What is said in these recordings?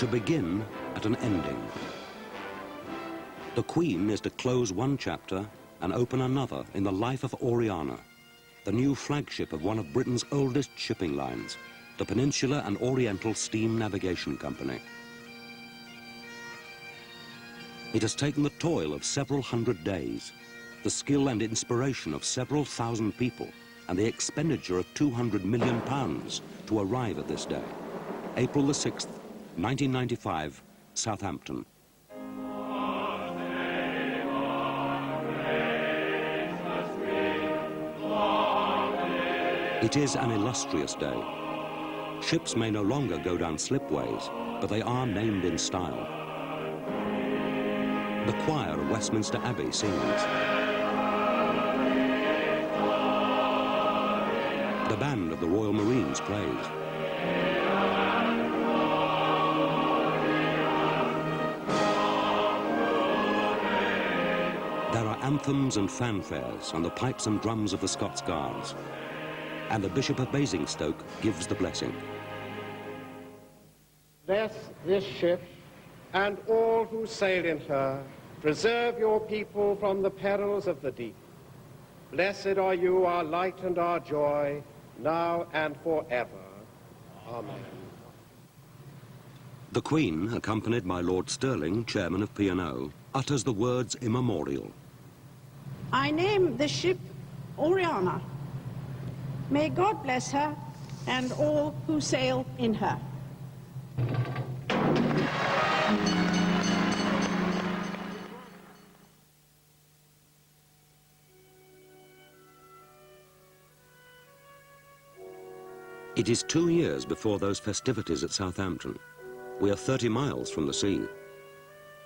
To begin at an ending. The Queen is to close one chapter and open another in the life of Oriana, the new flagship of one of Britain's oldest shipping lines, the Peninsular and Oriental Steam Navigation Company. It has taken the toil of several hundred days, the skill and inspiration of several thousand people, and the expenditure of £200 million to arrive at this day. April the 6th, 1995, Southampton. It is an illustrious day. Ships may no longer go down slipways, but they are named in style. The choir of Westminster Abbey sings. The band of the Royal Marines plays. There are anthems and fanfares and the pipes and drums of the Scots Guards. And the Bishop of Basingstoke gives the blessing. Bless this ship and all who sail in her. Preserve your people from the perils of the deep. Blessed are you, our light and our joy, now and forever. Amen. The Queen, accompanied by Lord Stirling, Chairman of P&O, utters the words immemorial. I name the ship Oriana. May God bless her and all who sail in her. It is 2 years before those festivities at Southampton. We are 30 miles from the sea.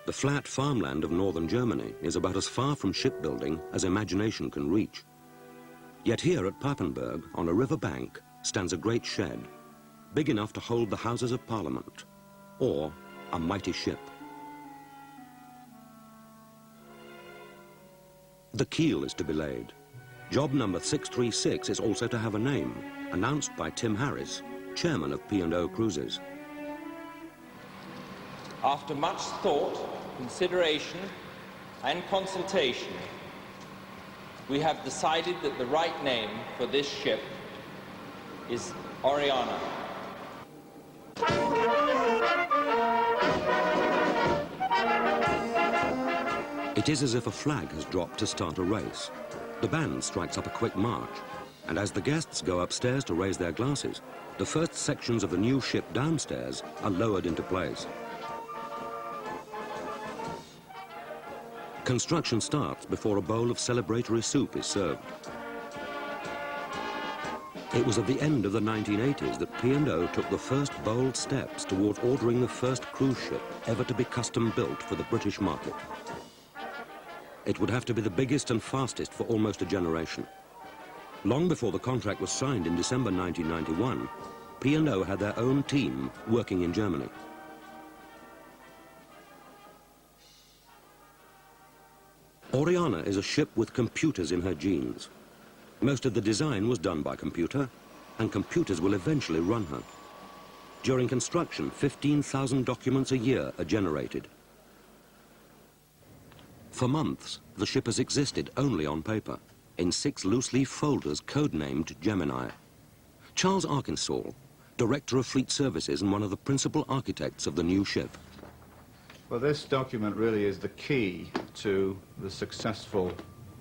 The flat farmland of northern Germany is about as far from shipbuilding as imagination can reach. Yet here at Papenburg, on a river bank, stands a great shed, big enough to hold the Houses of Parliament, or a mighty ship. The keel is to be laid. Job number 636 is also to have a name, announced by Tim Harris, chairman of P&O Cruises. After much thought, consideration, and consultation, we have decided that the right name for this ship is Oriana. It is as if a flag has dropped to start a race. The band strikes up a quick march, and as the guests go upstairs to raise their glasses, the first sections of the new ship downstairs are lowered into place. Construction starts before a bowl of celebratory soup is served. It was at the end of the 1980s that P&O took the first bold steps towards ordering the first cruise ship ever to be custom built for the British market. It would have to be the biggest and fastest for almost a generation. Long before the contract was signed in December 1991, P&O had their own team working in Germany. Oriana is a ship with computers in her genes. Most of the design was done by computer, and computers will eventually run her. During construction, 15,000 documents a year are generated. For months, the ship has existed only on paper, in 6 loose-leaf folders codenamed Gemini. Charles Arkinsall, Director of Fleet Services and one of the principal architects of the new ship. Well, this document really is the key to the successful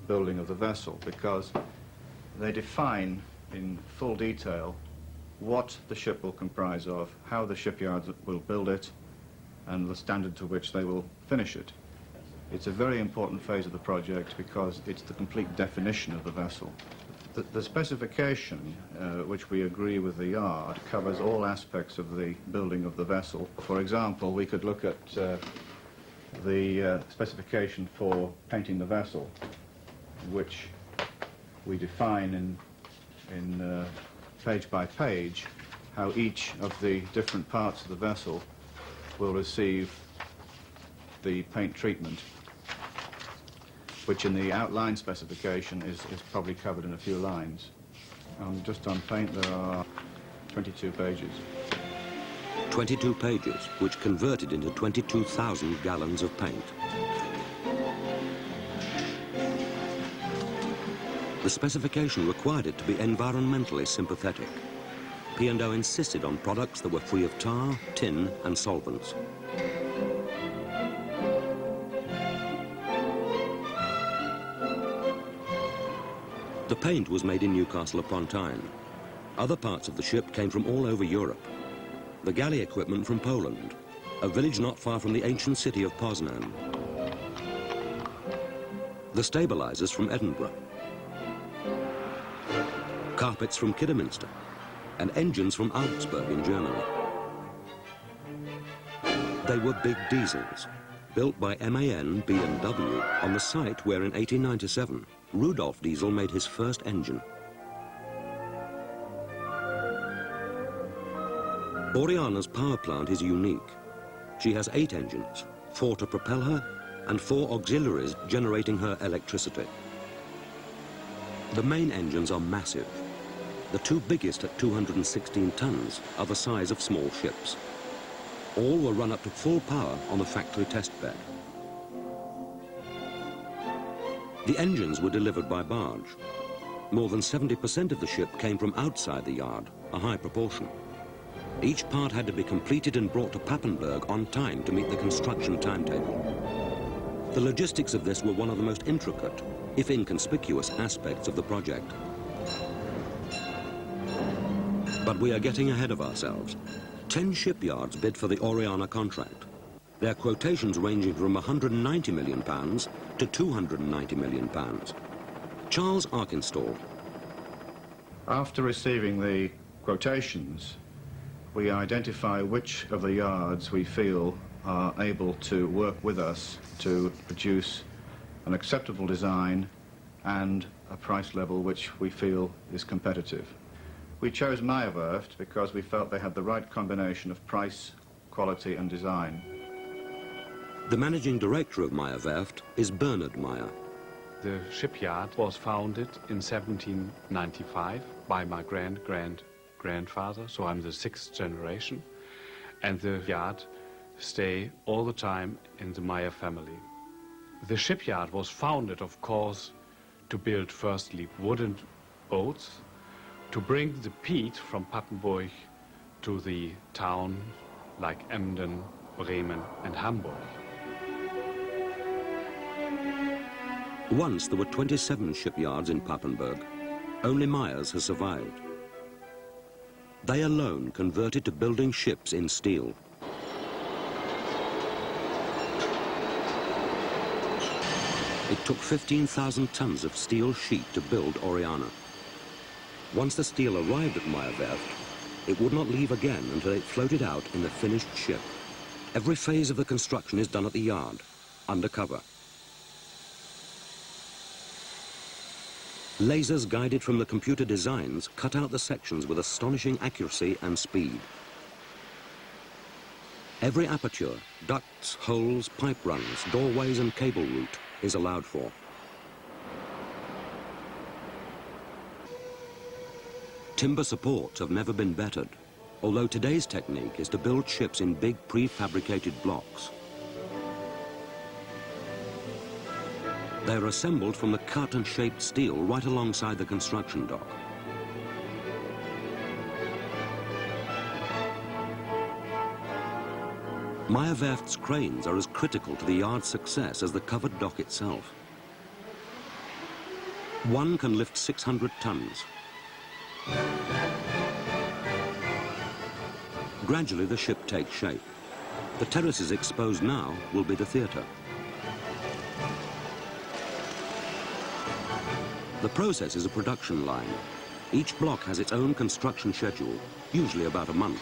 building of the vessel, because they define in full detail what the ship will comprise of, how the shipyards will build it, and the standard to which they will finish it. It's a very important phase of the project because it's the complete definition of the vessel. The specification, which we agree with the yard, covers all aspects of the building of the vessel. For example, we could look at the specification for painting the vessel, which we define in page by page how each of the different parts of the vessel will receive the paint treatment, which in the outline specification is probably covered in a few lines. Just on paint there are 22 pages. 22 pages, which converted into 22,000 gallons of paint. The specification required it to be environmentally sympathetic. P&O insisted on products that were free of tar, tin and solvents. The paint was made in Newcastle upon Tyne. Other parts of the ship came from all over Europe. The galley equipment from Poland, a village not far from the ancient city of Poznan. The stabilizers from Edinburgh. Carpets from Kidderminster, and engines from Augsburg in Germany. They were big diesels, built by MAN, B&W on the site where in 1897, Rudolf Diesel made his first engine. Oriana's power plant is unique. She has 8 engines, 4 to propel her, and 4 auxiliaries generating her electricity. The main engines are massive. The 2 biggest at 216 tons are the size of small ships. All were run up to full power on the factory test bed. The engines were delivered by barge. More than 70% of the ship came from outside the yard, a high proportion. Each part had to be completed and brought to Papenburg on time to meet the construction timetable. The logistics of this were one of the most intricate, if inconspicuous, aspects of the project. But we are getting ahead of ourselves. 10 shipyards bid for the Oriana contract. Their quotations ranging from £190 million to £290 million. Charles Arkinstall. After receiving the quotations, we identify which of the yards we feel are able to work with us to produce an acceptable design and a price level which we feel is competitive. We chose Meyerwerft because we felt they had the right combination of price, quality and design. The managing director of Meyerwerft is Bernard Meyer. The shipyard was founded in 1795 by my grandfather, so I'm the 6th generation, and the yard stay all the time in the Meyer family. The shipyard was founded, of course, to build firstly wooden boats, to bring the peat from Papenburg to the town like Emden, Bremen and Hamburg. Once there were 27 shipyards in Papenburg. Only Meyer's has survived. They alone converted to building ships in steel. It took 15,000 tons of steel sheet to build Oriana. Once the steel arrived at Meyerwerft, it would not leave again until it floated out in the finished ship. Every phase of the construction is done at the yard, undercover. Lasers guided from the computer designs cut out the sections with astonishing accuracy and speed. Every aperture, ducts, holes, pipe runs, doorways and cable route is allowed for. Timber supports have never been bettered, although today's technique is to build ships in big prefabricated blocks. They are assembled from the cut and shaped steel right alongside the construction dock. Meyerwerft's cranes are as critical to the yard's success as the covered dock itself. One can lift 600 tons. Gradually the ship takes shape. The terraces exposed now will be the theatre. The process is a production line. Each block has its own construction schedule, usually about a month.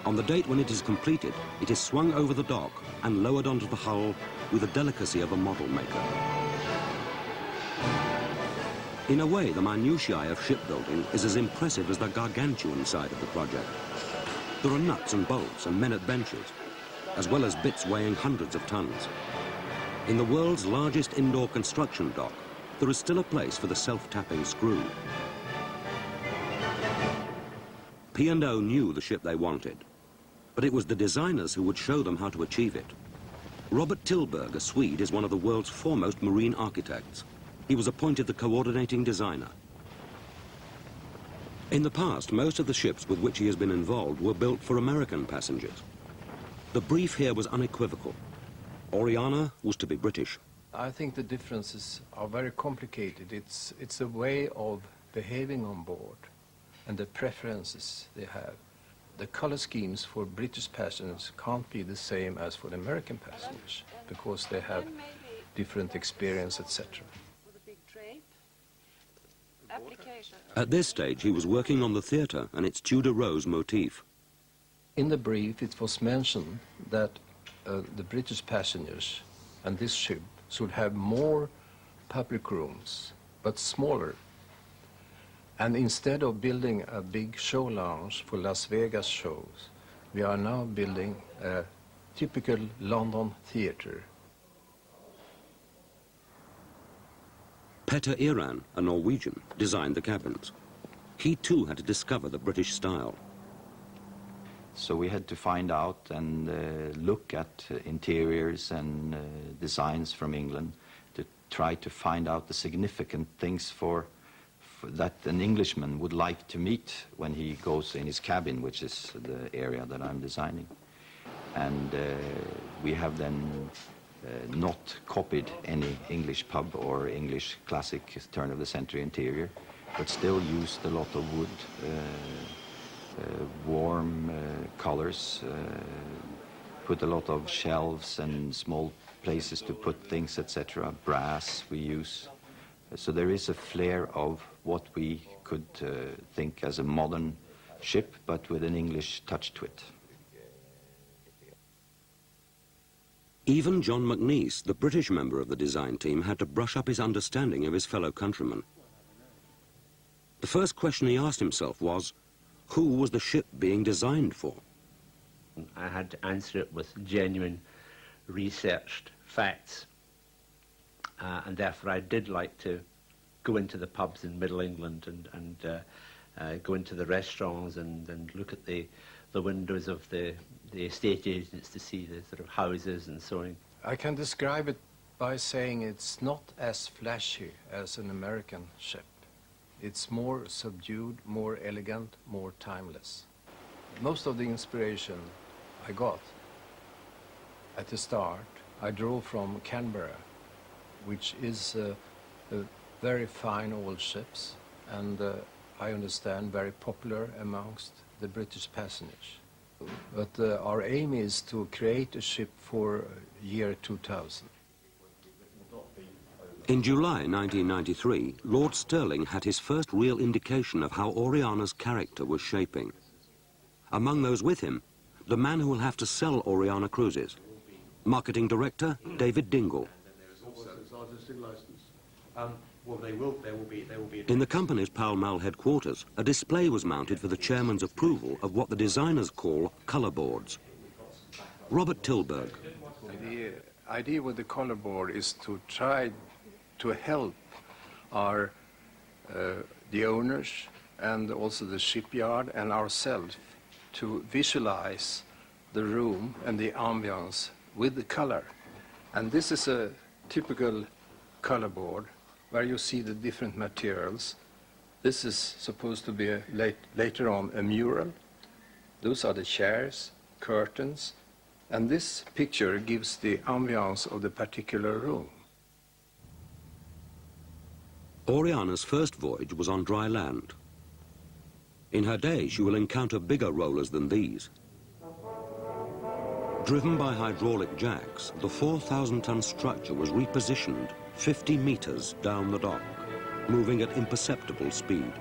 On the date when it is completed, it is swung over the dock and lowered onto the hull with the delicacy of a model maker. In a way, the minutiae of shipbuilding is as impressive as the gargantuan side of the project. There are nuts and bolts and men at benches, as well as bits weighing hundreds of tons. In the world's largest indoor construction dock, there is still a place for the self-tapping screw. P&O knew the ship they wanted, but it was the designers who would show them how to achieve it. Robert Tillberg, a Swede, is one of the world's foremost marine architects. He was appointed the coordinating designer. In the past, most of the ships with which he has been involved were built for American passengers. The brief here was unequivocal. Oriana was to be British. I think the differences are very complicated. It's a way of behaving on board and the preferences they have. The color schemes for British passengers can't be the same as for the American passengers because they have different experience, etc. At this stage, he was working on the theatre and its Tudor rose motif. In the brief, it was mentioned that the British passengers and this ship should have more public rooms, but smaller. And instead of building a big show lounge for Las Vegas shows, we are now building a typical London theatre. Petter Iran, a Norwegian, designed the cabins. He too had to discover the British style. So we had to find out and look at interiors and designs from England to try to find out the significant things for that an Englishman would like to meet when he goes in his cabin, which is the area that I'm designing. And we have then not copied any English pub or English classic turn-of-the-century interior, but still used a lot of wood, warm colors, put a lot of shelves and small places to put things, etc. Brass we use. So there is a flair of what we could think as a modern ship, but with an English touch to it. Even John McNeice, the British member of the design team, had to brush up his understanding of his fellow countrymen. The first question he asked himself was, who was the ship being designed for? I had to answer it with genuine researched facts. And therefore I did like to go into the pubs in Middle England and go into the restaurants and look at the windows of the estate agents to see the sort of houses and so on. I can describe it by saying it's not as flashy as an American ship. It's more subdued, more elegant, more timeless. Most of the inspiration I got at the start, I drew from Canberra, which is a very fine old ships, and I understand very popular amongst the British passengers. But our aim is to create a ship for year 2000. In July 1993, Lord Stirling had his first real indication of how Oriana's character was shaping. Among those with him, the man who will have to sell Oriana cruises, marketing director David Dingle. In the company's Pall Mall headquarters, a display was mounted for the chairman's approval of what the designers call colour boards. Robert Tillberg. The idea with the colour board is to try to help the owners and also the shipyard and ourselves to visualize the room and the ambience with the color. And this is a typical color board where you see the different materials. This is supposed to be later on a mural. Those are the chairs, curtains, and this picture gives the ambience of the particular room. Oriana's first voyage was on dry land. In her day, she will encounter bigger rollers than these. Driven by hydraulic jacks, the 4,000-ton structure was repositioned 50 meters down the dock, moving at imperceptible speed.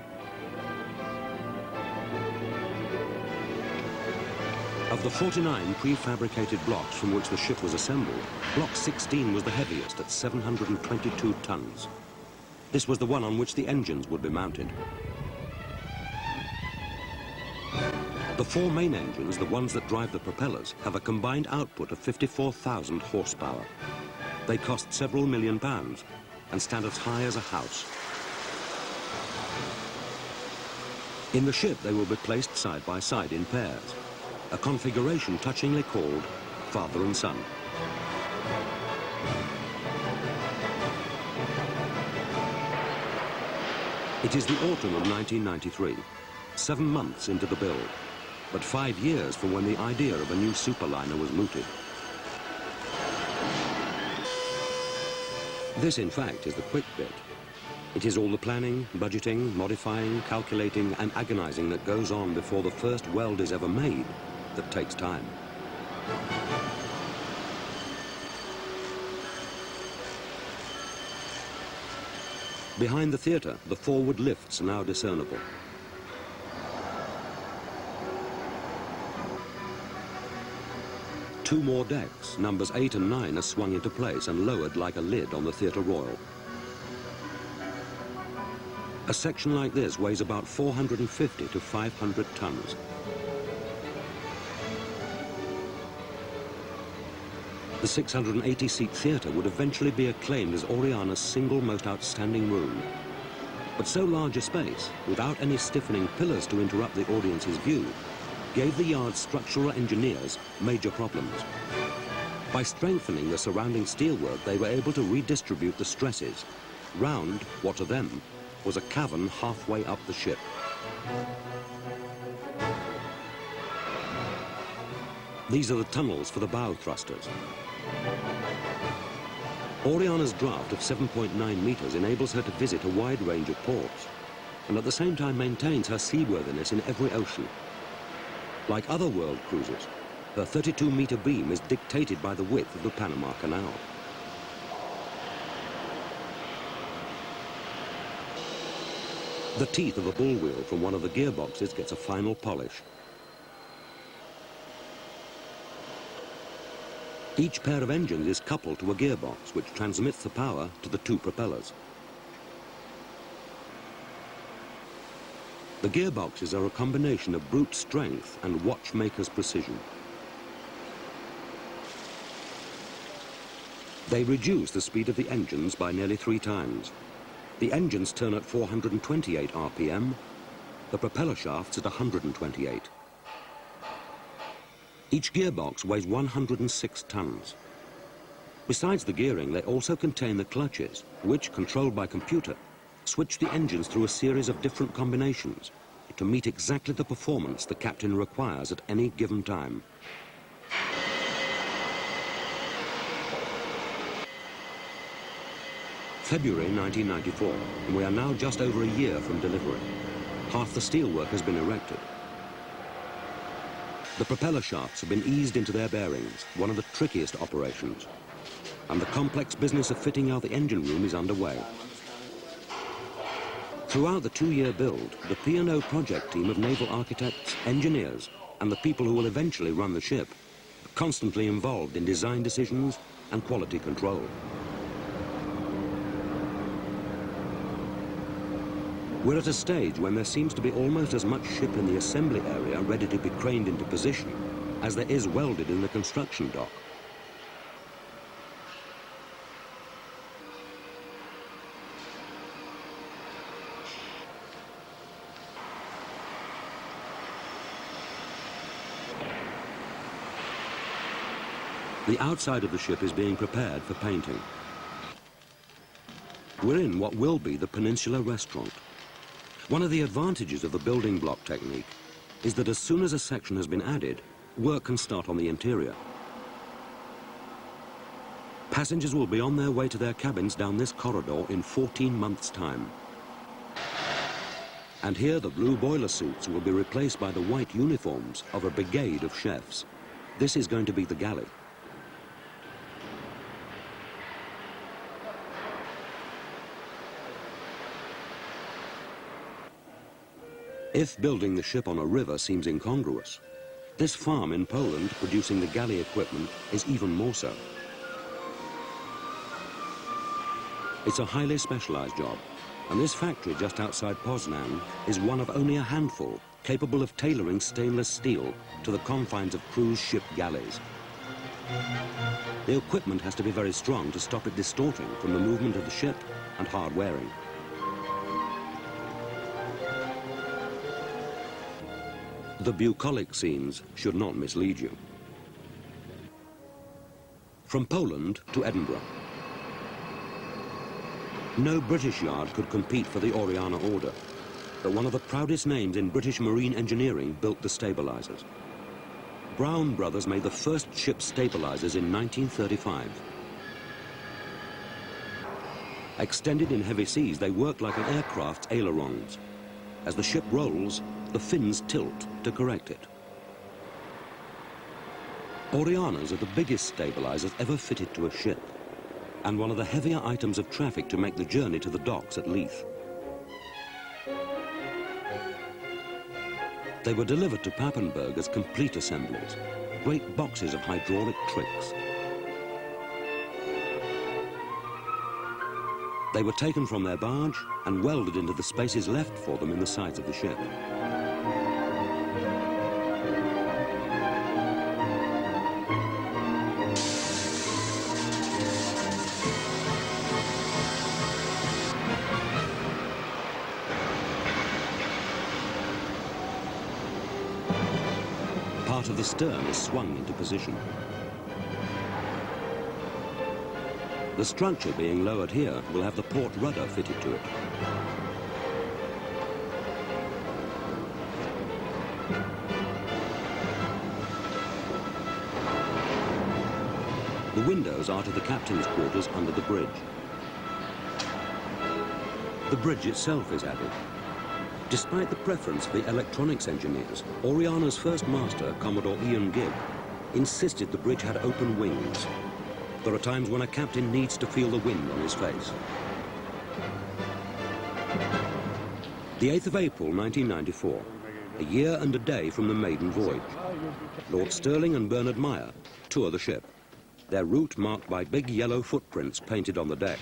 Of the 49 prefabricated blocks from which the ship was assembled, Block 16 was the heaviest at 722 tons. This was the one on which the engines would be mounted. The four main engines, the ones that drive the propellers, have a combined output of 54,000 horsepower. They cost several £1 million and stand as high as a house. In the ship, they will be placed side by side in pairs. a configuration touchingly called father and son. It is the autumn of 1993, 7 months into the build, but 5 years from when the idea of a new superliner was mooted. This, in fact, is the quick bit. It is all the planning, budgeting, modifying, calculating, and agonizing that goes on before the first weld is ever made that takes time. Behind the theatre, the forward lifts are now discernible. Two more decks, numbers 8 and 9, are swung into place and lowered like a lid on the Theatre Royal. A section like this weighs about 450 to 500 tons. The 680-seat theatre would eventually be acclaimed as Oriana's single most outstanding room. But so large a space, without any stiffening pillars to interrupt the audience's view, gave the yard's structural engineers major problems. By strengthening the surrounding steelwork, they were able to redistribute the stresses round what to them was a cavern halfway up the ship. These are the tunnels for the bow thrusters. Oriana's draft of 7.9 meters enables her to visit a wide range of ports, and at the same time maintains her seaworthiness in every ocean. Like other world cruisers, her 32-meter beam is dictated by the width of the Panama Canal. The teeth of a bull wheel from one of the gearboxes gets a final polish. Each pair of engines is coupled to a gearbox, which transmits the power to the two propellers. The gearboxes are a combination of brute strength and watchmaker's precision. They reduce the speed of the engines by nearly 3 times. The engines turn at 428 RPM, the propeller shafts at 128. Each gearbox weighs 106 tons. Besides the gearing, they also contain the clutches, which, controlled by computer, switch the engines through a series of different combinations to meet exactly the performance the captain requires at any given time. February 1994, and we are now just over a year from delivery. Half the steelwork has been erected. The propeller shafts have been eased into their bearings, one of the trickiest operations, and the complex business of fitting out the engine room is underway. Throughout the 2-year build, the P&O project team of naval architects, engineers, and the people who will eventually run the ship are constantly involved in design decisions and quality control. We're at a stage when there seems to be almost as much ship in the assembly area ready to be craned into position as there is welded in the construction dock. The outside of the ship is being prepared for painting. We're in what will be the Peninsula Restaurant. One of the advantages of the building block technique is that as soon as a section has been added, work can start on the interior. Passengers will be on their way to their cabins down this corridor in 14 months' time. And here the blue boiler suits will be replaced by the white uniforms of a brigade of chefs. This is going to be the galley. If building the ship on a river seems incongruous, this farm in Poland producing the galley equipment is even more so. It's a highly specialized job, and this factory just outside Poznan is one of only a handful capable of tailoring stainless steel to the confines of cruise ship galleys. The equipment has to be very strong to stop it distorting from the movement of the ship and hard wearing. The bucolic scenes should not mislead you. From Poland to Edinburgh. No British yard could compete for the Oriana order, but one of the proudest names in British marine engineering built the stabilizers. Brown Brothers made the first ship stabilizers in 1935. Extended in heavy seas, they work like an aircraft's ailerons. As the ship rolls, the fins tilt to correct it. Orianas are the biggest stabilizers ever fitted to a ship, and one of the heavier items of traffic to make the journey to the docks at Leith. They were delivered to Papenburg as complete assemblies, great boxes of hydraulic tricks. They were taken from their barge and welded into the spaces left for them in the sides of the ship. Part of the stern is swung into position. The structure being lowered here will have the port rudder fitted to it. The windows are to the captain's quarters under the bridge. The bridge itself is added. Despite the preference of the electronics engineers, Oriana's first master, Commodore Ian Gibb, insisted the bridge had open wings. There are times when a captain needs to feel the wind on his face. The 8th of April 1994, a year and a day from the maiden voyage. Lord Stirling and Bernard Meyer tour the ship, their route marked by big yellow footprints painted on the deck.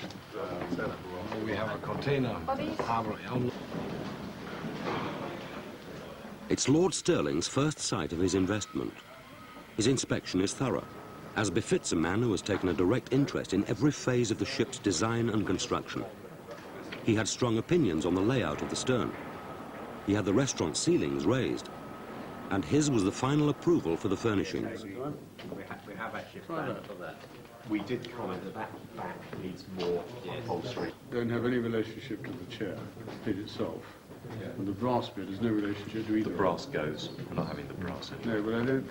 We have a container harbor. It's Lord Stirling's first sight of his investment. His inspection is thorough, as befits a man who has taken a direct interest in every phase of the ship's design and construction. He had strong opinions on the layout of the stern. He had the restaurant ceilings raised, and his was the final approval for the furnishings. We have actually planned for that. We did comment that that back needs more upholstery. Don't have any relationship to the chair itself. Yeah. And the brass bit has no relationship to either. The brass goes. We're not having the brass anymore. No, but I don't.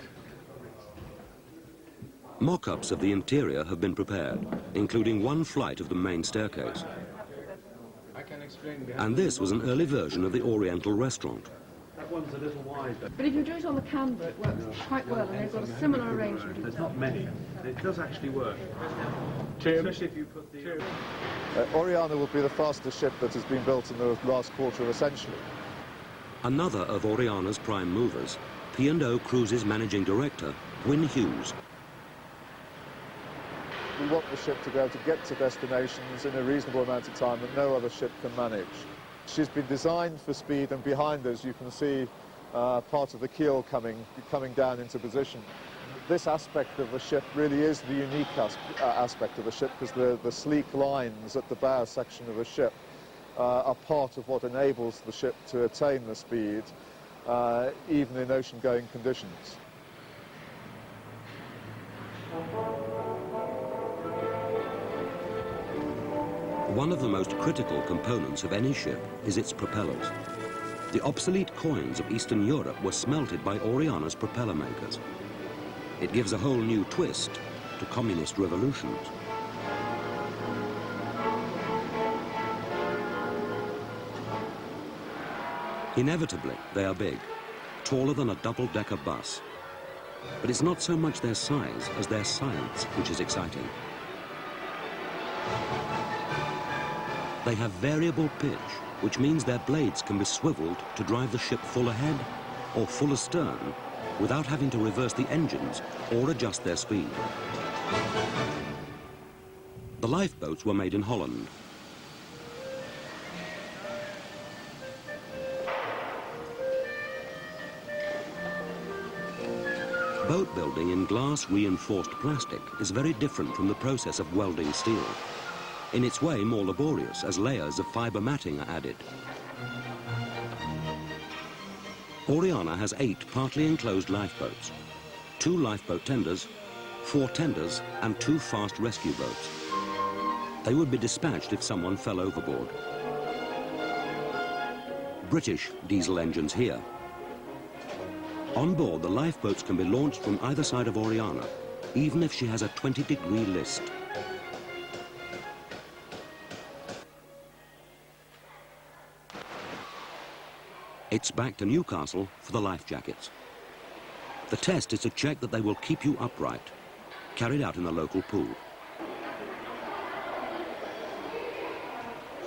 Mock-ups of the interior have been prepared, including one flight of the main staircase. I can explain. And this was an early version of the Oriental restaurant. That one's a little wider. But if you do it on the Canva, it works quite well, and they've got a similar arrangement. There's not many. It does actually work. Especially if you put the... Oriana will be the fastest ship that has been built in the last quarter of a century. Another of Oriana's prime movers, P&O Cruises managing director, Gwyn Hughes. We want the ship to be able to get to destinations in a reasonable amount of time that no other ship can manage. She's been designed for speed, and behind us you can see part of the keel coming down into position. This aspect of the ship really is the unique aspect of the ship, because the sleek lines at the bow section of the ship are part of what enables the ship to attain the speed, even in ocean-going conditions. One of the most critical components of any ship is its propellers. The obsolete coins of Eastern Europe were smelted by Oriana's propeller makers. It gives a whole new twist to communist revolutions. Inevitably, they are big, taller than a double-decker bus. But it's not so much their size as their science which is exciting. They have variable pitch, which means their blades can be swiveled to drive the ship full ahead or full astern without having to reverse the engines or adjust their speed. The lifeboats were made in Holland. Boat building in glass-reinforced plastic is very different from the process of welding steel. In its way, more laborious, as layers of fibre matting are added. Oriana has 8 partly enclosed lifeboats, 2 lifeboat tenders, 4 tenders, and 2 fast rescue boats. They would be dispatched if someone fell overboard. British diesel engines here. On board, the lifeboats can be launched from either side of Oriana, even if she has a 20-degree list. It's back to Newcastle for the life jackets. The test is to check that they will keep you upright, carried out in the local pool.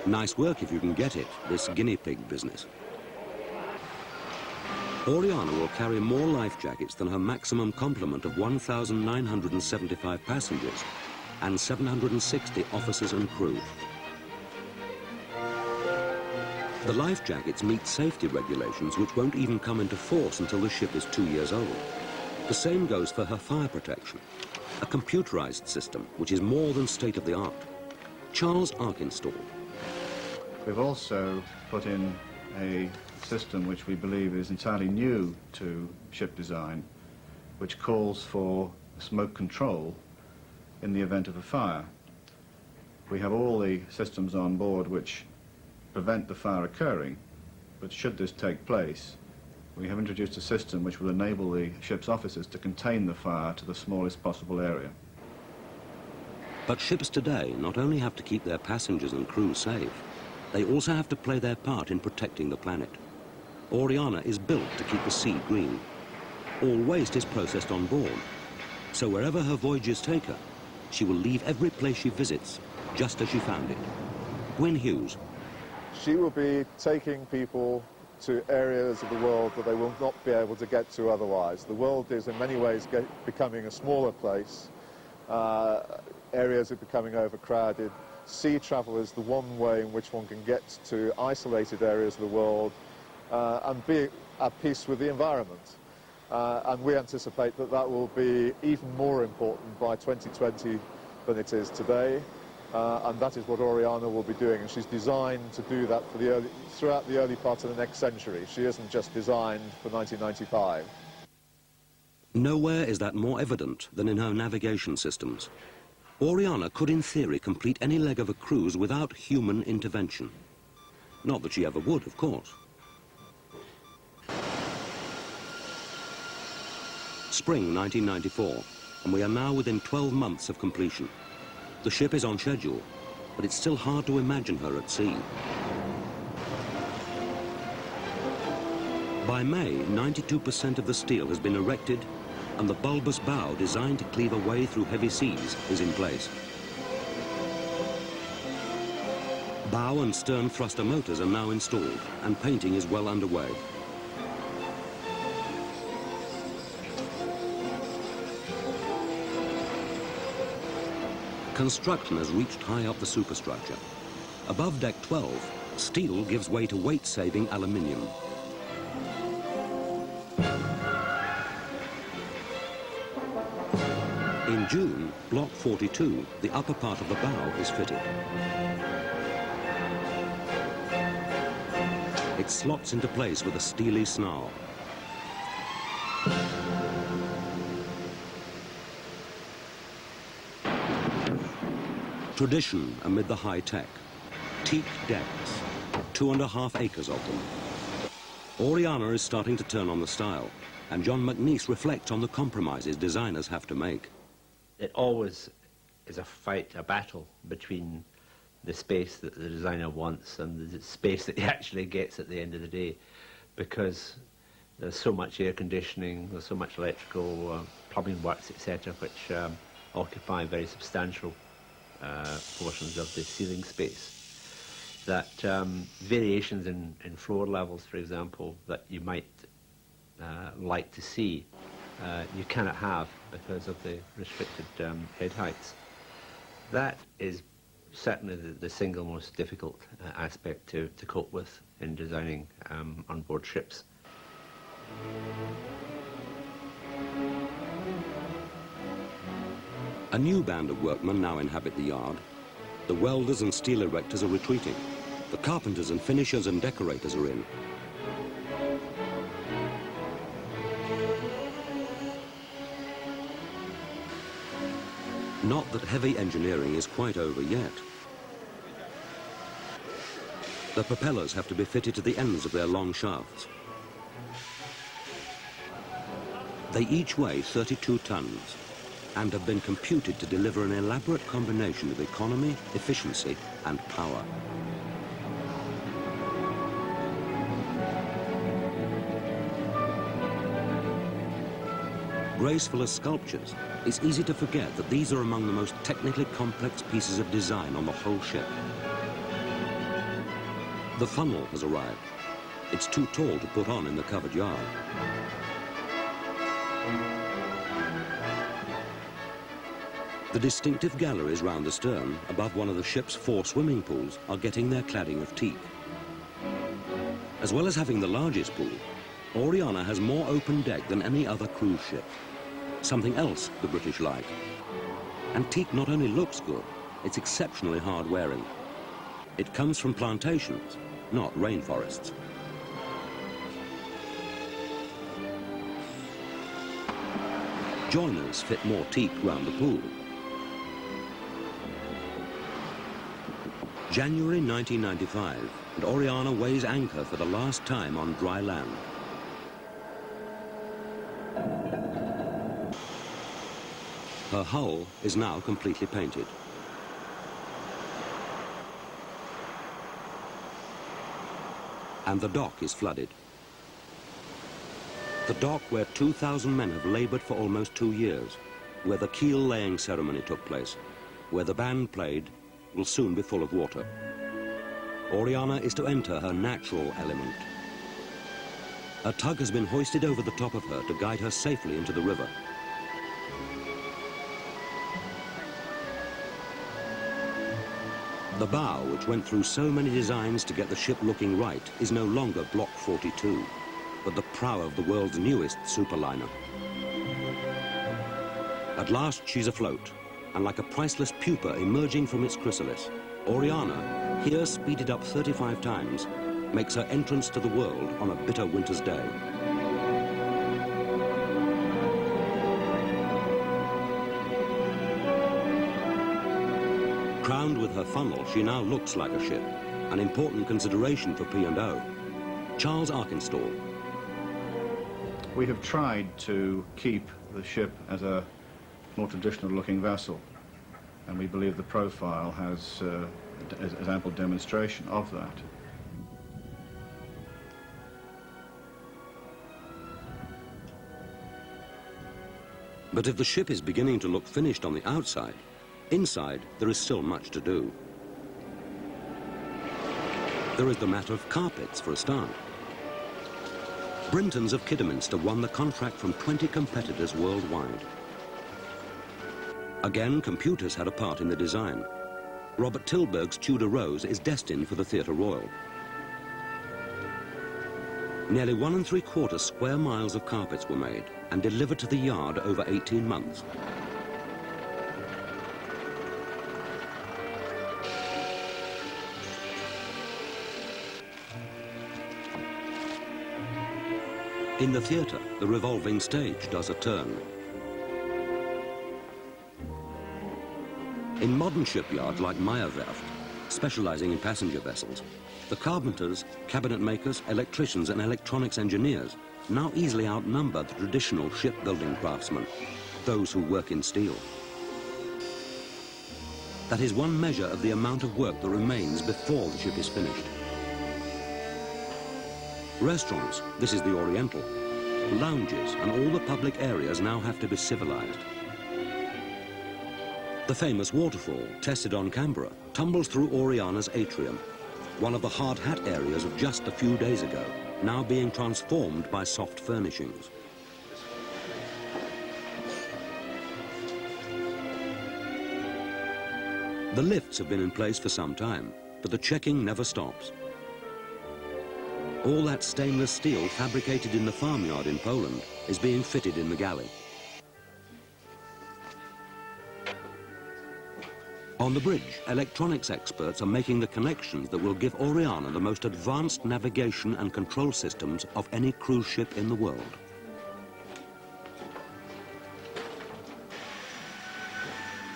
Nice work if you can get it, this guinea pig business. Oriana will carry more life jackets than her maximum complement of 1,975 passengers and 760 officers and crew. The life jackets meet safety regulations which won't even come into force until the ship is 2 years old. The same goes for her fire protection, a computerized system which is more than state-of-the-art. Charles Arkinstall. We've also put in a system which we believe is entirely new to ship design, which calls for smoke control in the event of a fire. We have all the systems on board which prevent the fire occurring, but should this take place, we have introduced a system which will enable the ship's officers to contain the fire to the smallest possible area. But ships today not only have to keep their passengers and crew safe, they also have to play their part in protecting the planet. Oriana is built to keep the sea green. All waste is processed on board, so wherever her voyages take her, she will leave every place she visits just as she found it. Gwyn Hughes. She will be taking people to areas of the world that they will not be able to get to otherwise. The world is in many ways becoming a smaller place. Areas are becoming overcrowded. Sea travel is the one way in which one can get to isolated areas of the world and be at peace with the environment. And we anticipate that that will be even more important by 2020 than it is today. And that is what Oriana will be doing, and she's designed to do that for throughout the early part of the next century. She isn't just designed for 1995. Nowhere is that more evident than in her navigation systems. Oriana could, in theory, complete any leg of a cruise without human intervention. Not that she ever would, of course. Spring 1994, and we are now within 12 months of completion. The ship is on schedule, but it's still hard to imagine her at sea. By May, 92% of the steel has been erected, and the bulbous bow designed to cleave a way through heavy seas is in place. Bow and stern thruster motors are now installed, and painting is well underway. Construction has reached high up the superstructure. Above deck 12, steel gives way to weight-saving aluminium. In June, Block 42, the upper part of the bow, is fitted. It slots into place with a steely snarl. Tradition amid the high tech. Teak decks, 2.5 acres of them. Oriana is starting to turn on the style, and John McNeice reflects on the compromises designers have to make. It always is a fight, a battle between the space that the designer wants and the space that he actually gets at the end of the day, because there's so much air conditioning, there's so much electrical, plumbing works, etc., which occupy very substantial portions of the ceiling space, that variations in floor levels, for example, that you might like to see, you cannot have because of the restricted head heights. That is certainly the single most difficult aspect to cope with in designing on-board ships. A new band of workmen now inhabit the yard. The welders and steel erectors are retreating. The carpenters and finishers and decorators are in. Not that heavy engineering is quite over yet. The propellers have to be fitted to the ends of their long shafts. They each weigh 32 tons and have been computed to deliver an elaborate combination of economy, efficiency, and power. Graceful as sculptures, it's easy to forget that these are among the most technically complex pieces of design on the whole ship. The funnel has arrived. It's too tall to put on in the covered yard. The distinctive galleries round the stern, above one of the ship's 4 swimming pools, are getting their cladding of teak. As well as having the largest pool, Oriana has more open deck than any other cruise ship. Something else the British like. And teak not only looks good, it's exceptionally hard-wearing. It comes from plantations, not rainforests. Joiners fit more teak round the pool. January 1995, and Oriana weighs anchor for the last time on dry land. Her hull is now completely painted. And the dock is flooded. The dock where 2,000 men have labored for almost 2 years, where the keel laying ceremony took place, where the band played, will soon be full of water. Oriana is to enter her natural element. A tug has been hoisted over the top of her to guide her safely into the river. The bow, which went through so many designs to get the ship looking right, is no longer Block 42, but the prow of the world's newest superliner. At last she's afloat, and like a priceless pupa emerging from its chrysalis, Oriana, here speeded up 35 times, makes her entrance to the world on a bitter winter's day. Crowned with her funnel, she now looks like a ship, an important consideration for P&O. Charles Arkenstall. We have tried to keep the ship as a more traditional-looking vessel, and we believe the profile has ample demonstration of that. But if the ship is beginning to look finished on the outside, inside there is still much to do. There is the matter of carpets, for a start. Brintons of Kidderminster won the contract from 20 competitors worldwide. Again, computers had a part in the design. Robert Tilburg's Tudor Rose is destined for the Theatre Royal. Nearly 1 3/4 square miles of carpets were made and delivered to the yard over 18 months. In the theatre, the revolving stage does a turn. In modern shipyards like Meyerwerft, specializing in passenger vessels, the carpenters, cabinet makers, electricians and electronics engineers now easily outnumber the traditional shipbuilding craftsmen, those who work in steel. That is one measure of the amount of work that remains before the ship is finished. Restaurants, this is the Oriental, lounges and all the public areas now have to be civilized. The famous waterfall, tested on Canberra, tumbles through Oriana's atrium, one of the hard hat areas of just a few days ago, now being transformed by soft furnishings. The lifts have been in place for some time, but the checking never stops. All that stainless steel fabricated in the farmyard in Poland is being fitted in the galley. On the bridge, electronics experts are making the connections that will give Oriana the most advanced navigation and control systems of any cruise ship in the world.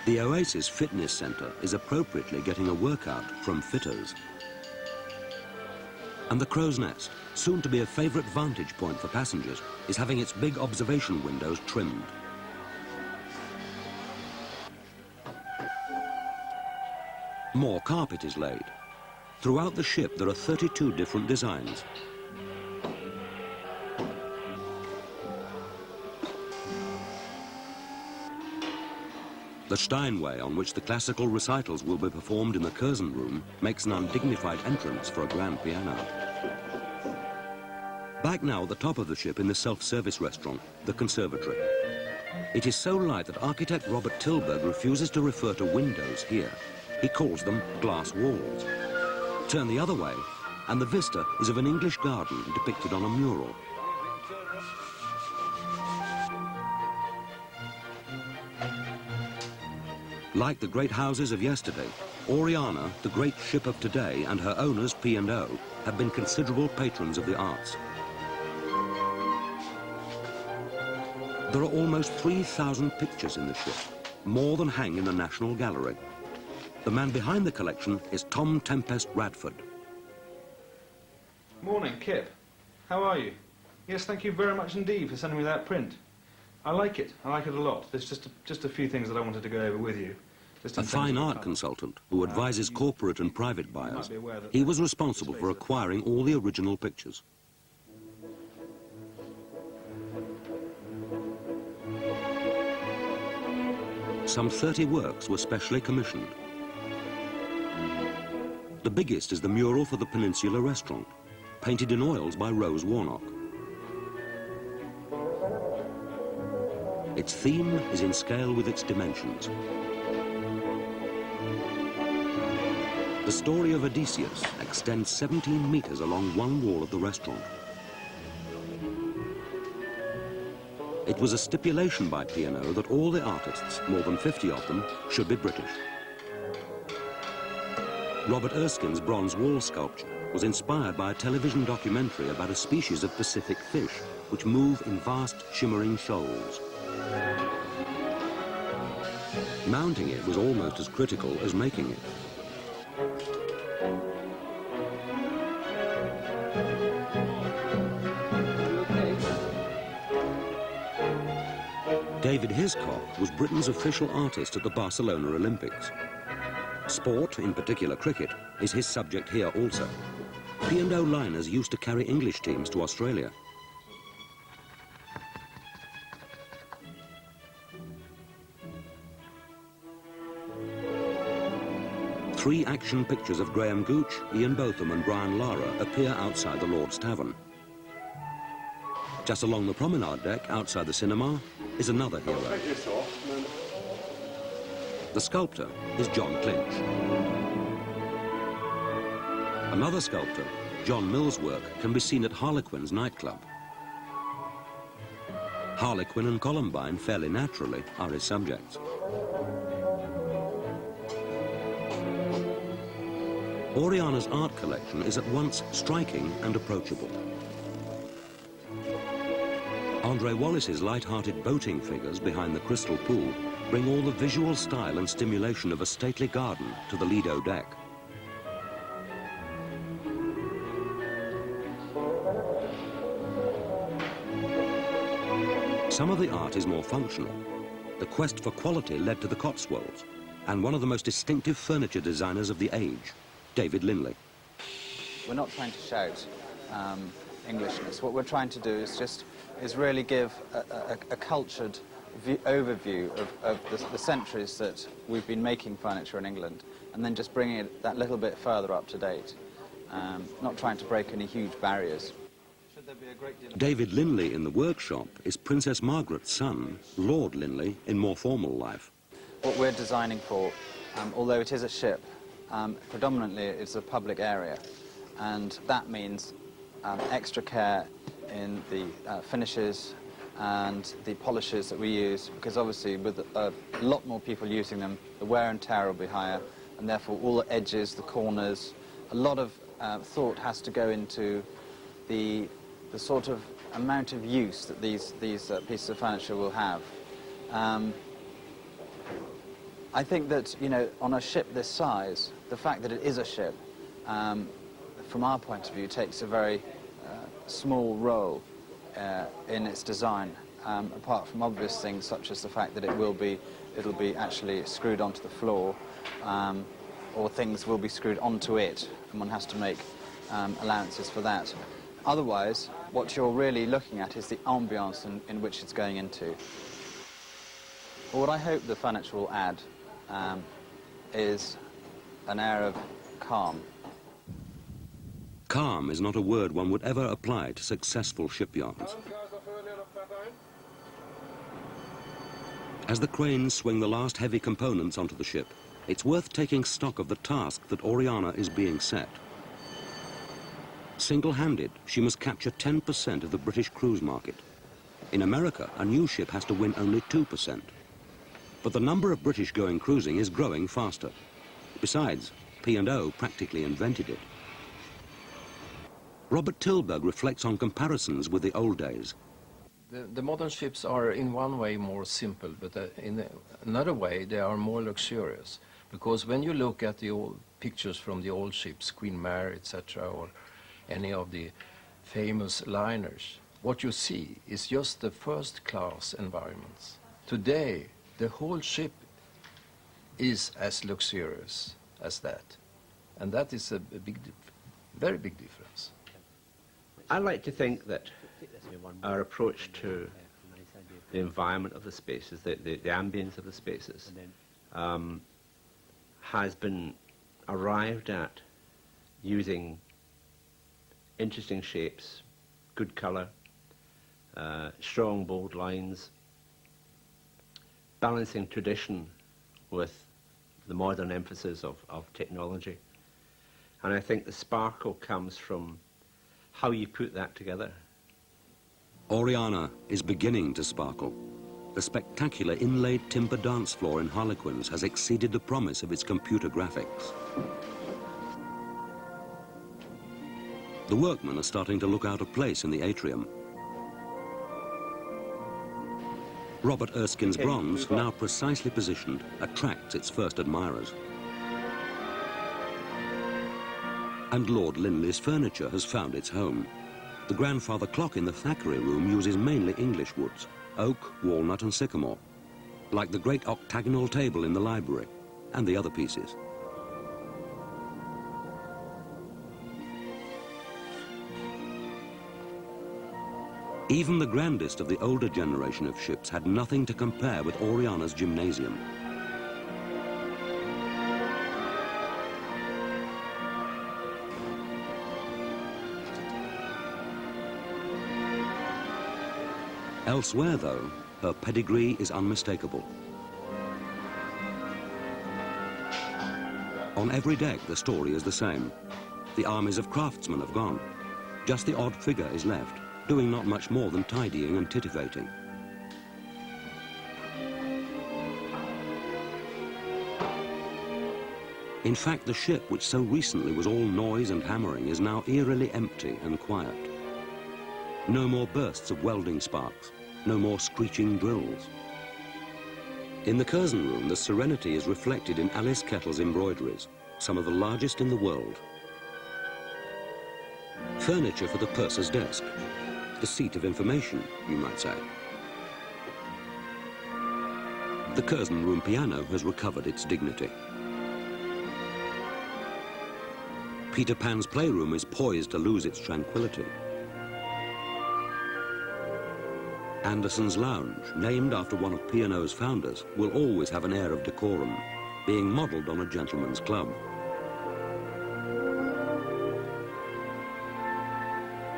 The Oasis Fitness Centre is appropriately getting a workout from fitters. And the Crow's Nest, soon to be a favourite vantage point for passengers, is having its big observation windows trimmed. More carpet is laid. Throughout the ship there are 32 different designs. The Steinway, on which the classical recitals will be performed in the Curzon room, makes an undignified entrance for a grand piano. Back now at the top of the ship in the self-service restaurant, the conservatory. It is so light that architect Robert Tilberg refuses to refer to windows here. He calls them glass walls. Turn the other way, and the vista is of an English garden depicted on a mural. Like the great houses of yesterday, Oriana, the great ship of today, and her owners, P&O, have been considerable patrons of the arts. There are almost 3,000 pictures in the ship, more than hang in the National Gallery. The man behind the collection is Tom Tempest Radford. Morning, Kip. How are you? Yes, thank you very much indeed for sending me that print. I like it a lot. There's just a few things that I wanted to go over with you. A fine art consultant who advises corporate and private buyers. He was responsible for acquiring all the original pictures. Some 30 works were specially commissioned. The biggest is the mural for the Peninsula Restaurant, painted in oils by Rose Warnock. Its theme is in scale with its dimensions. The story of Odysseus extends 17 meters along one wall of the restaurant. It was a stipulation by P&O that all the artists, more than 50 of them, should be British. Robert Erskine's bronze wall sculpture was inspired by a television documentary about a species of Pacific fish which move in vast shimmering shoals. Mounting it was almost as critical as making it. David Hiscock was Britain's official artist at the Barcelona Olympics. Sport, in particular cricket, is his subject here also. P&O liners used to carry English teams to Australia. Three action pictures of Graham Gooch, Ian Botham and Brian Lara appear outside the Lord's Tavern. Just along the promenade deck outside the cinema is another hero. The sculptor is John Clinch. Another sculptor, John Mill's work, can be seen at Harlequin's nightclub. Harlequin and Columbine, fairly naturally, are his subjects. Oriana's art collection is at once striking and approachable. Andre Wallace's light-hearted boating figures behind the crystal pool bring all the visual style and stimulation of a stately garden to the Lido deck. Some of the art is more functional. The quest for quality led to the Cotswolds, and one of the most distinctive furniture designers of the age, David Linley. We're not trying to shout Englishness. What we're trying to do is really give a cultured overview of the centuries that we've been making furniture in England, and then just bringing it that little bit further up to date, not trying to break any huge barriers. David Linley in the workshop is Princess Margaret's son, Lord Linley, in more formal life. What we're designing for, although it is a ship, predominantly it's a public area, and that means extra care in the finishes and the polishes that we use, because obviously with a lot more people using them, the wear and tear will be higher, and therefore all the edges, the corners, a lot of thought has to go into the sort of amount of use that these pieces of furniture will have. I think that, you know, on a ship this size, the fact that it is a ship, from our point of view, takes a very small role in its design, apart from obvious things such as the fact that it'll be actually screwed onto the floor, or things will be screwed onto it, and one has to make allowances for that. Otherwise, what you're really looking at is the ambiance in which it's going into. Well, what I hope the furniture will add is an air of calm. Calm is not a word one would ever apply to successful shipyards. As the cranes swing the last heavy components onto the ship, it's worth taking stock of the task that Oriana is being set. Single-handed, she must capture 10% of the British cruise market. In America, a new ship has to win only 2%. But the number of British going cruising is growing faster. Besides, P&O practically invented it. Robert Tilberg reflects on comparisons with the old days. The modern ships are in one way more simple, but in another way they are more luxurious. Because when you look at the old pictures from the old ships, Queen Mary, etc., or any of the famous liners, what you see is just the first-class environments. Today, the whole ship is as luxurious as that. And that is a very big difference. I like to think that our approach to the environment of the spaces, the ambience of the spaces, has been arrived at using interesting shapes, good colour, strong, bold lines, balancing tradition with the modern emphasis of technology. And I think the sparkle comes from how you put that together. Oriana is beginning to sparkle. The spectacular inlaid timber dance floor in Harlequins has exceeded the promise of its computer graphics. The workmen are starting to look out of place in the atrium. Robert Erskine's bronze, now precisely positioned, attracts its first admirers. And Lord Linley's furniture has found its home. The grandfather clock in the Thackeray room uses mainly English woods, oak, walnut and sycamore, like the great octagonal table in the library and the other pieces. Even the grandest of the older generation of ships had nothing to compare with Oriana's gymnasium. Elsewhere, though, her pedigree is unmistakable. On every deck, the story is the same. The armies of craftsmen have gone. Just the odd figure is left, doing not much more than tidying and titivating. In fact, the ship, which so recently was all noise and hammering, is now eerily empty and quiet. No more bursts of welding sparks, no more screeching drills. In the Curzon room, the serenity is reflected in Alice Kettle's embroideries, some of the largest in the world. Furniture for the purser's desk, the seat of information, you might say. The Curzon room piano has recovered its dignity. Peter Pan's playroom is poised to lose its tranquility. Anderson's Lounge, named after one of P&O's founders, will always have an air of decorum, being modelled on a gentleman's club.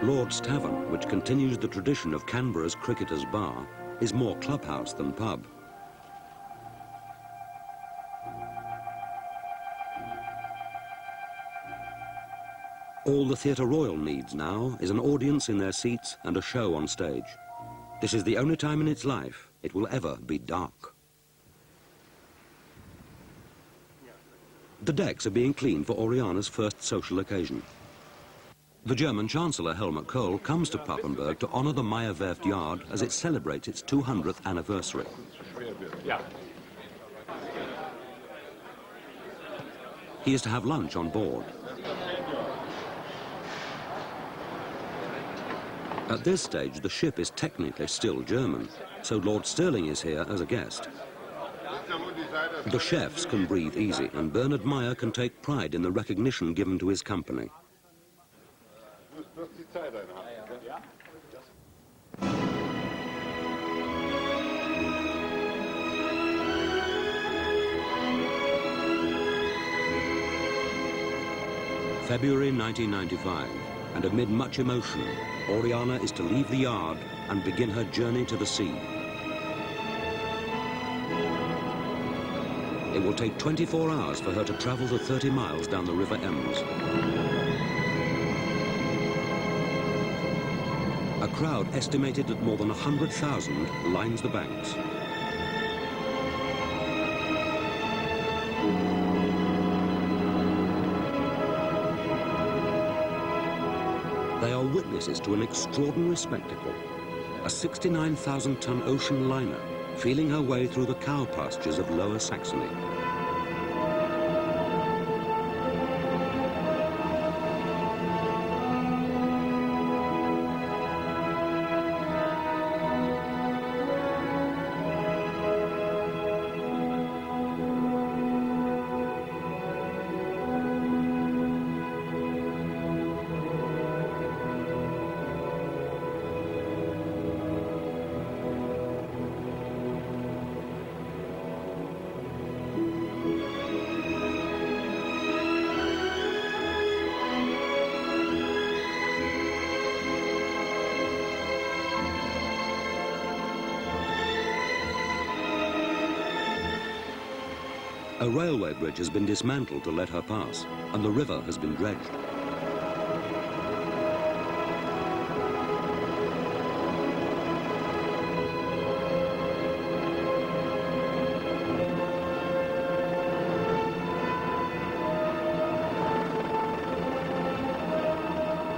Lord's Tavern, which continues the tradition of Canberra's Cricketers' Bar, is more clubhouse than pub. All the Theatre Royal needs now is an audience in their seats and a show on stage. This is the only time in its life it will ever be dark. The decks are being cleaned for Oriana's first social occasion. The German Chancellor Helmut Kohl comes to Papenburg to honour the Meyer Werft yard as it celebrates its 200th anniversary. He is to have lunch on board. At this stage, the ship is technically still German, so Lord Stirling is here as a guest. The chefs can breathe easy, and Bernard Meyer can take pride in the recognition given to his company. February 1995, and amid much emotion, Oriana is to leave the yard and begin her journey to the sea. It will take 24 hours for her to travel the 30 miles down the River Ems. A crowd estimated at more than 100,000 lines the banks. They are witnesses to an extraordinary spectacle. A 69,000-ton ocean liner feeling her way through the cow pastures of Lower Saxony. A railway bridge has been dismantled to let her pass, and the river has been dredged.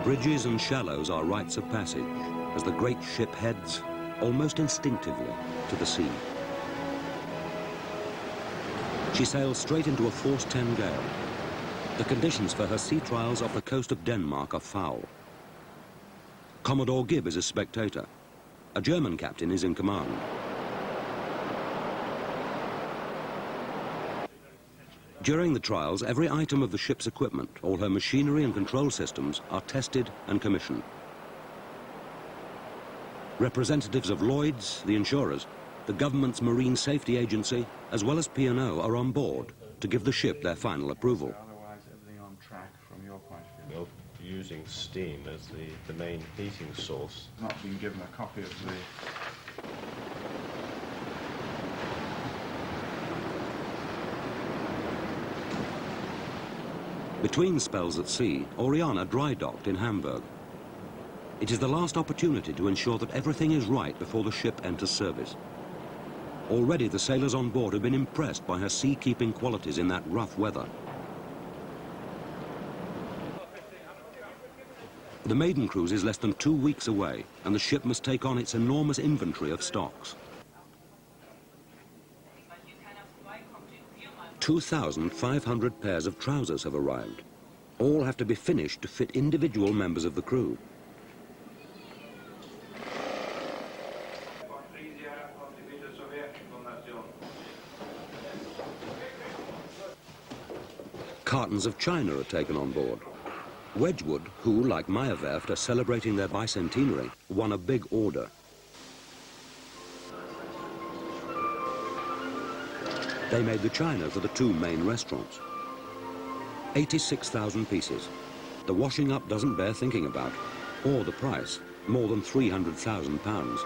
Bridges and shallows are rites of passage as the great ship heads, almost instinctively, to the sea. She sails straight into a force 10 gale. The conditions for her sea trials off the coast of Denmark are foul. Commodore Gibb is a spectator. A German captain is in command. During the trials, every item of the ship's equipment, all her machinery and control systems, are tested and commissioned. Representatives of Lloyd's, the insurers, the government's Marine Safety Agency, as well as P&O, are on board to give the ship their final approval. Otherwise, everything on track from your point of view. Using steam as the main heating source. Not been given a copy of the... Between spells at sea, Oriana dry docked in Hamburg. It is the last opportunity to ensure that everything is right before the ship enters service. Already the sailors on board have been impressed by her sea-keeping qualities in that rough weather. The maiden cruise is less than 2 weeks away, and the ship must take on its enormous inventory of stocks. 2,500 pairs of trousers have arrived. All have to be finished to fit individual members of the crew. Cartons of china are taken on board. Wedgwood, who, like Meyerwerft, are celebrating their bicentenary, won a big order. They made the china for the 2 main restaurants. 86,000 pieces. The washing up doesn't bear thinking about, or the price, more than £300,000.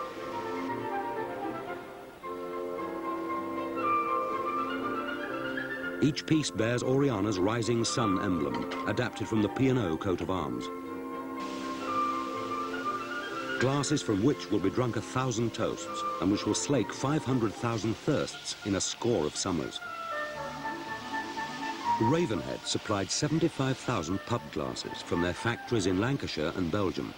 Each piece bears Oriana's rising sun emblem, adapted from the P&O coat of arms. Glasses from which will be drunk 1,000 toasts, and which will slake 500,000 thirsts in a score of summers. Ravenhead supplied 75,000 pub glasses from their factories in Lancashire and Belgium.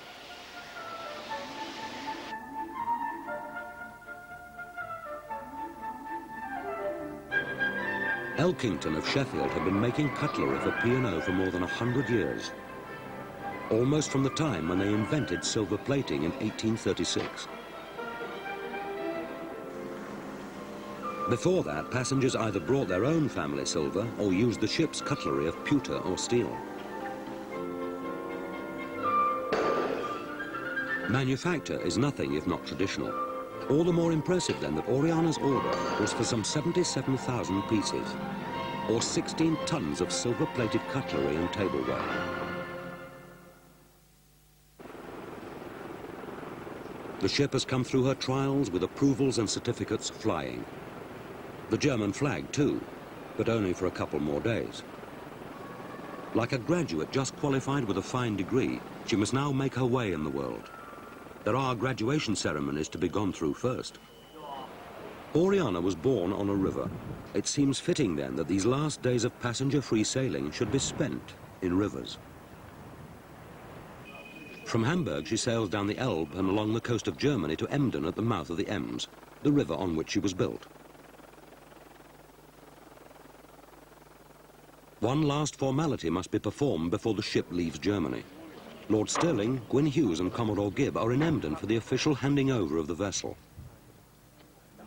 Elkington of Sheffield had been making cutlery for P&O for more than 100 years, almost from the time when they invented silver plating in 1836. Before that, passengers either brought their own family silver or used the ship's cutlery of pewter or steel. Manufacture is nothing if not traditional. All the more impressive then that Oriana's order was for some 77,000 pieces, or 16 tons of silver-plated cutlery and tableware. The ship has come through her trials with approvals and certificates flying. The German flag too, but only for a couple more days. Like a graduate just qualified with a fine degree, she must now make her way in the world. There are graduation ceremonies to be gone through first. Oriana was born on a river. It seems fitting then that these last days of passenger-free sailing should be spent in rivers. From Hamburg she sails down the Elbe and along the coast of Germany to Emden at the mouth of the Ems, the river on which she was built. One last formality must be performed before the ship leaves Germany. Lord Stirling, Gwyn Hughes and Commodore Gibb are in Emden for the official handing over of the vessel.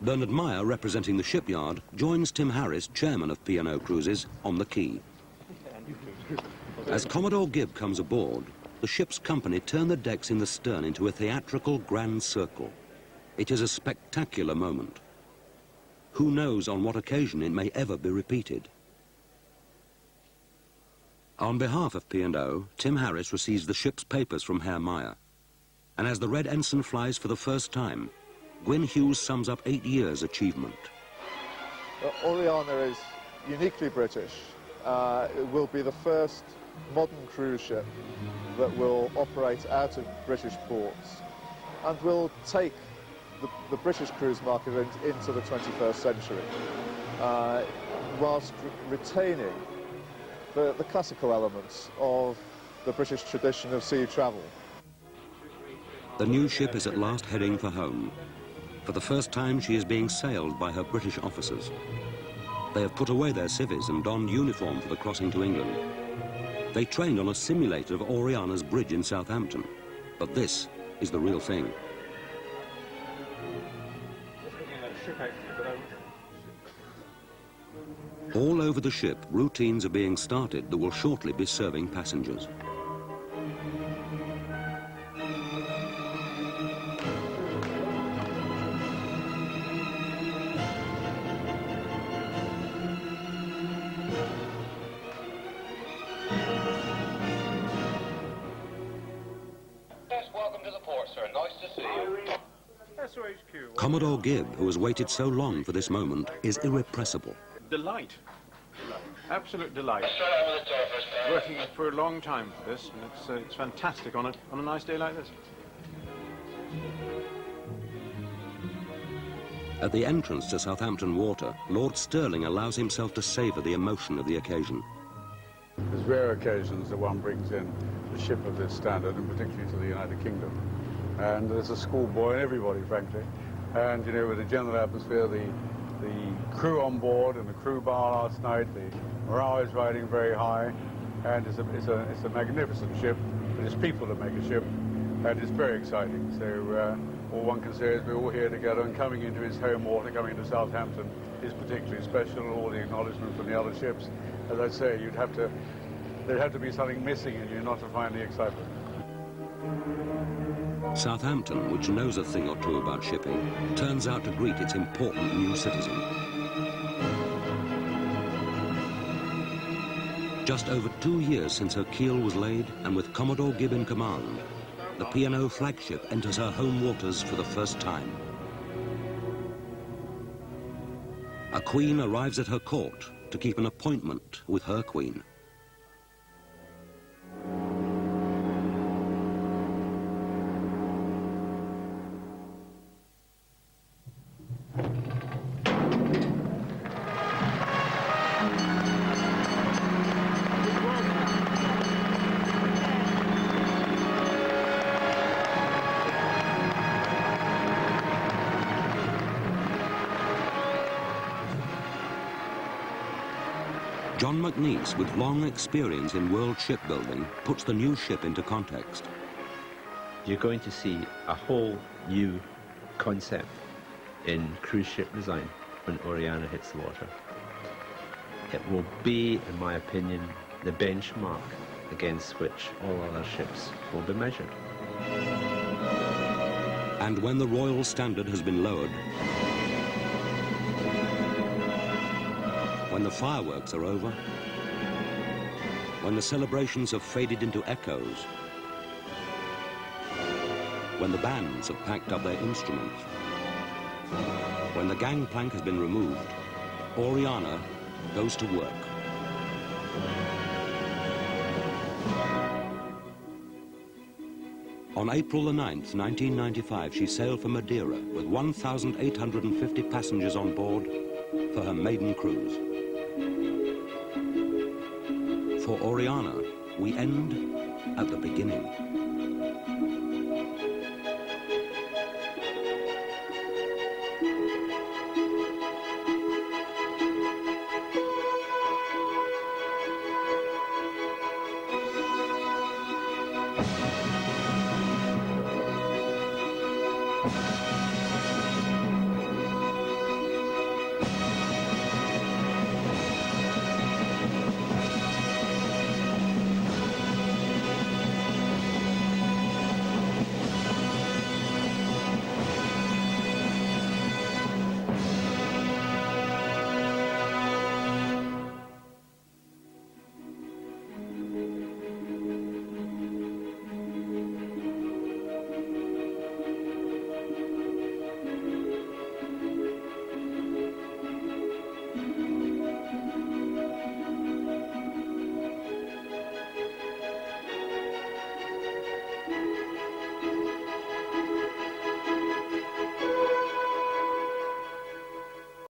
Bernard Meyer, representing the shipyard, joins Tim Harris, chairman of P&O Cruises, on the quay. As Commodore Gibb comes aboard, the ship's company turn the decks in the stern into a theatrical grand circle. It is a spectacular moment. Who knows on what occasion it may ever be repeated? On behalf of P&O, Tim Harris receives the ship's papers from Herr Meyer. And as the Red Ensign flies for the first time, Gwyn Hughes sums up 8 years' achievement. Oriana is uniquely British. It will be the first modern cruise ship that will operate out of British ports and will take the British cruise market into the 21st century, whilst retaining the classical elements of the British tradition of sea travel. The new ship is at last heading for home. For the first time, she is being sailed by her British officers. They have put away their civvies and donned uniform for the crossing to England. They trained on a simulator of Oriana's bridge in Southampton, but this is the real thing. All over the ship, routines are being started that will shortly be serving passengers. Welcome to the port, sir. Nice to see you. Commodore Gibb, who has waited so long for this moment, is irrepressible. Delight. Absolute delight. Working for a long time for this, and it's fantastic on a nice day like this. At the entrance to Southampton Water, Lord Stirling allows himself to savour the emotion of the occasion. There's rare occasions that one brings in a ship of this standard, and particularly to the United Kingdom. And there's a schoolboy and everybody, frankly. And, you know, with the general atmosphere, the crew on board and the crew bar last night, the morale is riding very high, and it's a magnificent ship. It's people that make a ship, and it's very exciting. So all one can say is we're all here together, and coming into his home water, coming into Southampton, is particularly special. All the acknowledgement from the other ships. As I say, there'd have to be something missing in you not to find the excitement. Southampton, which knows a thing or two about shipping, turns out to greet its important new citizen. Just over 2 years since her keel was laid, and with Commodore Gibb in command, the P&O flagship enters her home waters for the first time. A queen arrives at her court to keep an appointment with her queen. John McNeice, with long experience in world shipbuilding, puts the new ship into context. You're going to see a whole new concept in cruise ship design when Oriana hits the water. It will be, in my opinion, the benchmark against which all other ships will be measured. And when the royal standard has been lowered, when the fireworks are over, when the celebrations have faded into echoes, when the bands have packed up their instruments, when the gangplank has been removed, Oriana goes to work. On April the 9th, 1995, she sailed for Madeira with 1,850 passengers on board for her maiden cruise. For Oriana, we end at the beginning.